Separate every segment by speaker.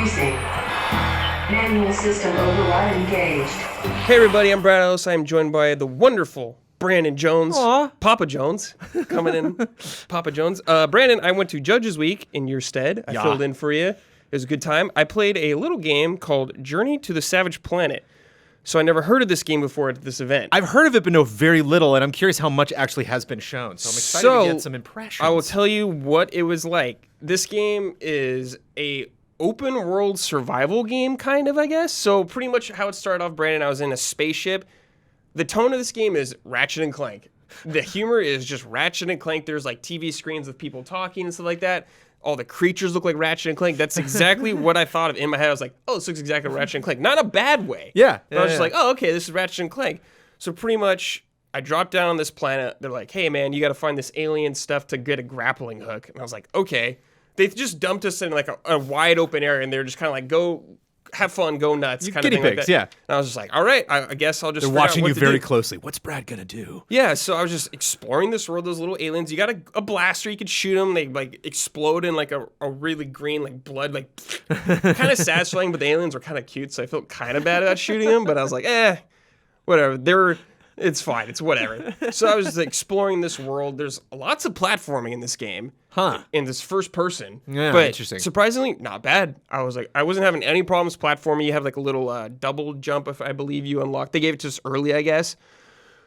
Speaker 1: increasing. Manual system override engaged.
Speaker 2: Hey everybody, I'm Brad Ellis. I'm joined by the wonderful Brandon Jones.
Speaker 3: Aw.
Speaker 2: Papa Jones. Coming in. Papa Jones. Brandon, I went to Judges Week in your stead. I filled in for you. It was a good time. I played a little game called Journey to the Savage Planet. So I never heard of this game before at this event.
Speaker 3: I've heard of it, but know very little, and I'm curious how much actually has been shown. So I'm excited to get some impressions.
Speaker 2: I will tell you what it was like. This game is a open world survival game, kind of, I guess. So pretty much how it started off, Brandon, I was in a spaceship. The tone of this game is Ratchet and Clank. The humor is just Ratchet and Clank. There's like TV screens with people talking and stuff like that. All the creatures look like Ratchet and Clank. That's exactly what I thought of in my head. I was like, oh, this looks exactly like Ratchet and Clank. Not in a bad way.
Speaker 3: Yeah.
Speaker 2: I was just like, oh, okay, this is Ratchet and Clank. So pretty much, I dropped down on this planet. They're like, hey, man, you got to find this alien stuff to get a grappling hook. And I was like, okay. They just dumped us in like a wide open area, and they're just kind of like, go have fun, go nuts, kind of thing like that.
Speaker 3: Yeah.
Speaker 2: And I was just like, all right, I guess I'll just.
Speaker 3: They're watching you very closely. What's Brad gonna do?
Speaker 2: Yeah, so I was just exploring this world. Those little aliens. You got a blaster. You could shoot them. They like explode in like a really green like blood, like kind of satisfying. But the aliens were kind of cute, so I felt kind of bad about shooting them. But I was like, whatever. It's fine. It's whatever. So I was just exploring this world. There's lots of platforming in this game.
Speaker 3: Huh.
Speaker 2: In this first person.
Speaker 3: Yeah,
Speaker 2: but
Speaker 3: interesting.
Speaker 2: Surprisingly, not bad. I wasn't having any problems platforming. You have like a little double jump, if I believe you unlock. They gave it to us early, I guess.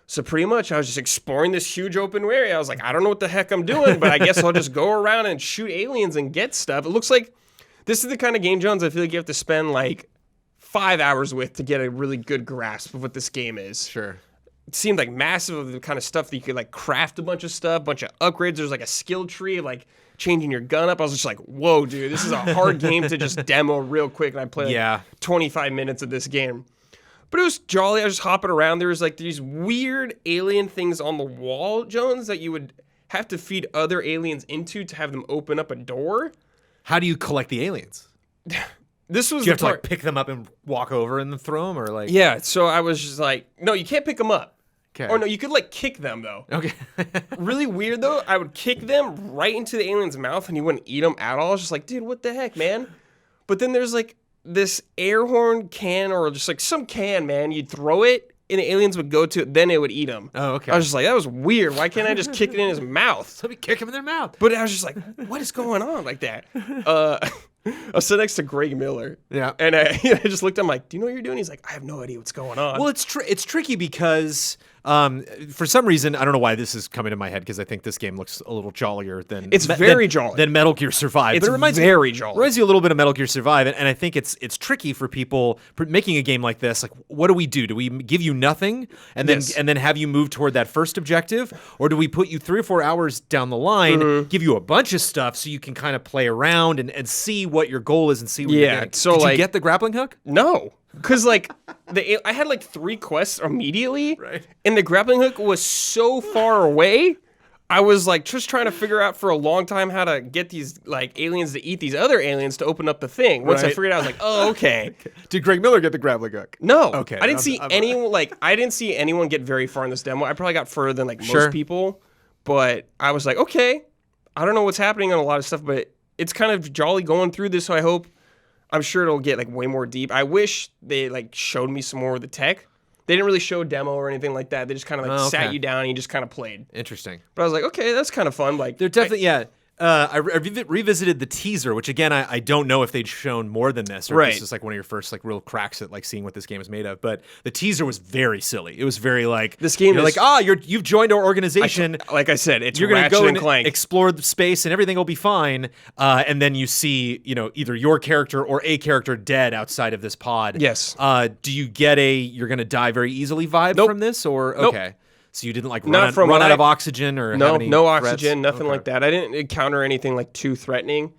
Speaker 2: So pretty much I was just exploring this huge open area. I was like, I don't know what the heck I'm doing, but I guess I'll just go around and shoot aliens and get stuff. It looks like this is the kind of game, Jones, I feel like you have to spend like 5 hours with to get a really good grasp of what this game is.
Speaker 3: Sure.
Speaker 2: It seemed like massive of the kind of stuff that you could like craft a bunch of stuff, bunch of upgrades. There's like a skill tree of like changing your gun up. I was just like, whoa, dude, this is a hard game to just demo real quick. And I played like 25 minutes of this game. But it was jolly. I was just hopping around. There was like these weird alien things on the wall, Jones, that you would have to feed other aliens into to have them open up a door.
Speaker 3: How do you collect the aliens?
Speaker 2: This was
Speaker 3: Do you have to like pick them up and walk over and then throw them, or like?
Speaker 2: Yeah, so I was just like, no, you can't pick them up.
Speaker 3: Okay.
Speaker 2: Or no, you could like kick them though.
Speaker 3: Okay.
Speaker 2: Really weird though. I would kick them right into the alien's mouth and he wouldn't eat them at all. I was just like, dude, what the heck, man? But then there's like this air horn can or just like some can, man. You'd throw it and the aliens would go to it, then it would eat them.
Speaker 3: Oh, okay.
Speaker 2: I was just like, that was weird. Why can't I just kick it in his mouth?
Speaker 3: Somebody kick him in their mouth.
Speaker 2: But I was just like, what is going on like that? I was sitting next to Greg Miller.
Speaker 3: Yeah.
Speaker 2: And I just looked at him like, do you know what you're doing? He's like, I have no idea what's going on.
Speaker 3: Well, it's tricky because for some reason, I don't know why this is coming to my head because I think this game looks a little jollier than
Speaker 2: It's very jolly.
Speaker 3: than Metal Gear Survive.
Speaker 2: It's
Speaker 3: but it reminds
Speaker 2: very jolly.
Speaker 3: Reminds you a little bit of Metal Gear Survive, and I think it's tricky for people making a game like this. Like, what do we do? Do we give you nothing and then have you move toward that first objective, or do we put you 3 or 4 hours down the line, give you a bunch of stuff so you can kind of play around and see what your goal is and see what you're getting?
Speaker 2: So
Speaker 3: Did you get the grappling hook?
Speaker 2: No. Because, like, I had, like, 3 quests immediately,
Speaker 3: right.
Speaker 2: And the grappling hook was so far away, I was, like, just trying to figure out for a long time how to get these, like, aliens to eat these other aliens to open up the thing. Once I figured out, I was like, oh, okay.
Speaker 3: Did Greg Miller get the grappling hook?
Speaker 2: No.
Speaker 3: Okay.
Speaker 2: I didn't see anyone get very far in this demo. I probably got further than, like, most people, but I was like, okay, I don't know what's happening on a lot of stuff, but it's kind of jolly going through this, so I'm sure it'll get like way more deep. I wish they like showed me some more of the tech. They didn't really show a demo or anything like that. They just kind of like sat you down and you just kind of played.
Speaker 3: Interesting.
Speaker 2: But I was like, okay, that's kind of fun. Like
Speaker 3: they're definitely I revisited the teaser, which again I don't know if they'd shown more than this, or if this is like one of your first like real cracks at like seeing what this game is made of. But the teaser was very silly. It was very like
Speaker 2: this game.
Speaker 3: You're like, you've joined our organization.
Speaker 2: Like I said, you're
Speaker 3: gonna go and
Speaker 2: Clank.
Speaker 3: Explore the space and everything will be fine. And then you see either your character or a character dead outside of this pod.
Speaker 2: Yes.
Speaker 3: Do you get you're gonna die very easily vibe from this, or okay? So you didn't like run out of oxygen or have any
Speaker 2: no
Speaker 3: threats?
Speaker 2: oxygen, nothing like that. I didn't encounter anything like too threatening.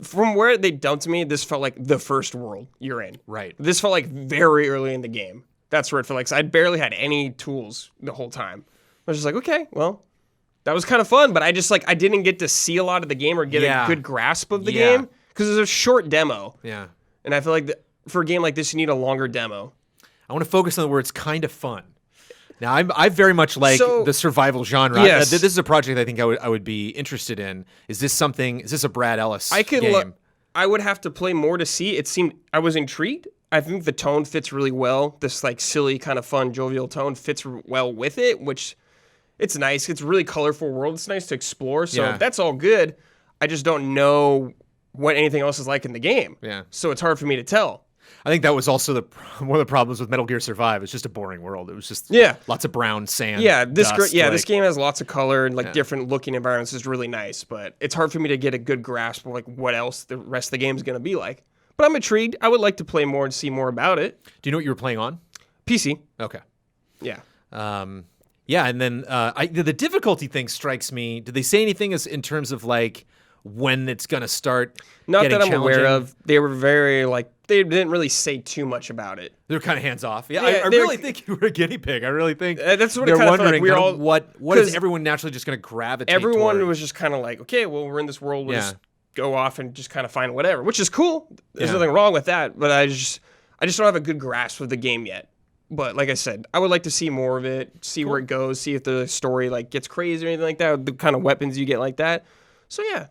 Speaker 2: From where they dumped me, this felt like the first world you're in.
Speaker 3: Right.
Speaker 2: This felt like very early in the game. That's where it felt like. So I barely had any tools the whole time. I was just like, okay, well, that was kind of fun, but I didn't get to see a lot of the game or get a good grasp of the game because it was a short demo.
Speaker 3: Yeah.
Speaker 2: And I feel like for a game like this, you need a longer demo.
Speaker 3: I want to focus on the where it's kind of fun. Now, I very much like the survival genre.
Speaker 2: Yes.
Speaker 3: This is a project I think I would be interested in. Is this a Brad Ellis game?
Speaker 2: I would have to play more to see. I was intrigued. I think the tone fits really well. This like silly, kind of fun, jovial tone fits well with it, which it's nice. It's a really colorful world. It's nice to explore. So that's all good. I just don't know what anything else is like in the game.
Speaker 3: Yeah.
Speaker 2: So it's hard for me to tell.
Speaker 3: I think that was also one of the problems with Metal Gear Survive. It's just a boring world. It was just lots of brown sand.
Speaker 2: Yeah,
Speaker 3: dust,
Speaker 2: this game has lots of color and like different looking environments. It's really nice, but it's hard for me to get a good grasp of like what else the rest of the game is going to be like. But I'm intrigued. I would like to play more and see more about it.
Speaker 3: Do you know what you were playing on?
Speaker 2: PC.
Speaker 3: Okay.
Speaker 2: Yeah.
Speaker 3: Yeah, and then the difficulty thing strikes me. Did they say anything in terms of like when it's going to start?
Speaker 2: Not that I'm aware of. They were very like they didn't really say too much about it.
Speaker 3: They're kind of hands off. Yeah, I really think you were a guinea pig. I really think
Speaker 2: that's what
Speaker 3: they're
Speaker 2: it kind
Speaker 3: wondering.
Speaker 2: Of like
Speaker 3: kind of what is everyone naturally just going to gravitate?
Speaker 2: Everyone
Speaker 3: toward?
Speaker 2: was just kind of like, okay, well, we're in this world. We'll just go off and just kind of find whatever, which is cool. There's nothing wrong with that. But I just don't have a good grasp of the game yet. But like I said, I would like to see more of it, see where it goes, see if the story like gets crazy or anything like that, the kind of weapons you get like that. So yeah.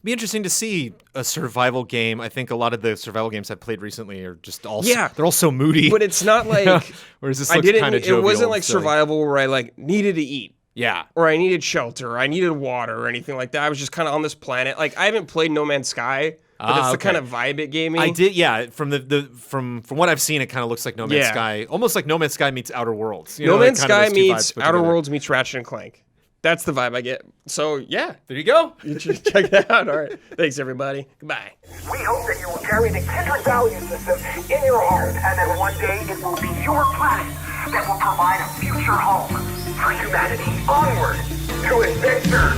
Speaker 3: Be interesting to see a survival game. I think a lot of the survival games I've played recently are just all they're all so moody.
Speaker 2: But it's not like
Speaker 3: whereas this looks kind of jovial.
Speaker 2: It wasn't like survival where I like needed to eat.
Speaker 3: Yeah.
Speaker 2: Or I needed shelter, or I needed water or anything like that. I was just kind of on this planet. Like I haven't played No Man's Sky, but it's the kind of vibe it gave me.
Speaker 3: I did, yeah. From from what I've seen, it kind of looks like No Man's Sky, almost like No Man's Sky meets Outer Worlds.
Speaker 2: No Man's Sky meets Outer Worlds meets Ratchet and Clank. That's the vibe I get. So, yeah.
Speaker 3: There you go.
Speaker 2: You should check it out. All right. Thanks, everybody. Goodbye.
Speaker 4: We hope that you will carry the kindred value system in your heart, and that one day it will be your planet that will provide a future home for humanity. Onward to adventure.